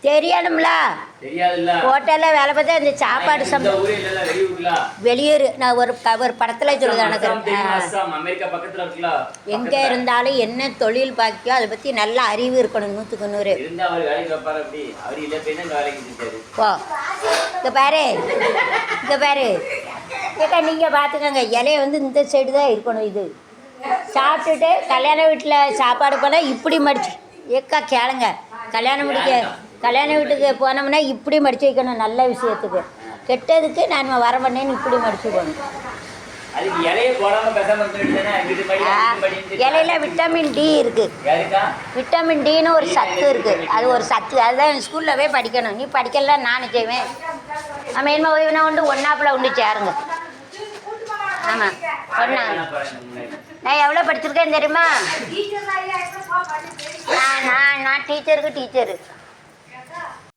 தெரியணும்ல. ஹோட்டலில் வேலை பார்த்தா இந்த சாப்பாடு வெளியூர். நான் ஒரு படத்தில் சொல்லுது எனக்கு. எங்கே இருந்தாலும் என்ன தொழில் பாக்கியோ அதை பற்றி நல்ல அறிவு இருக்கணும். 100க்கு 100. ஓ இங்கே பாரு, இங்கே பாரு ஏக்கா, நீங்கள் பார்த்துக்கோங்க. இலைய வந்து இந்த சைடு தான் இருக்கணும். இது சாப்பிட்டுட்டு கல்யாண வீட்டில் சாப்பாடு போனால் இப்படி மடிச்சு ஏக்கா கேளுங்க. கல்யாண வீட்டுக்கு போனோம்னா இப்படி மடித்து வைக்கணும். நல்ல விஷயத்துக்கு, கெட்டதுக்கு நான் வர பண்ணேன்னு இப்படி மடித்து போகணும். இலையில விட்டமின் டி இருக்குது. விட்டமின் டின்னு ஒரு சத்து இருக்குது. அது ஒரு சத்து. அதுதான் ஸ்கூலில் போய் படிக்கணும். நீ படிக்கலாம், நானும் செய்வேன். நம்ம என்ன ஓய்வுனா உண்டு, ஒன்றாப்பில் உண்டு சேருங்க. ஆமாம், ஒன்றா. நான் எவ்வளோ படிச்சிருக்கேன் தெரியுமா? நான் டீச்சருக்கு டீச்சரு.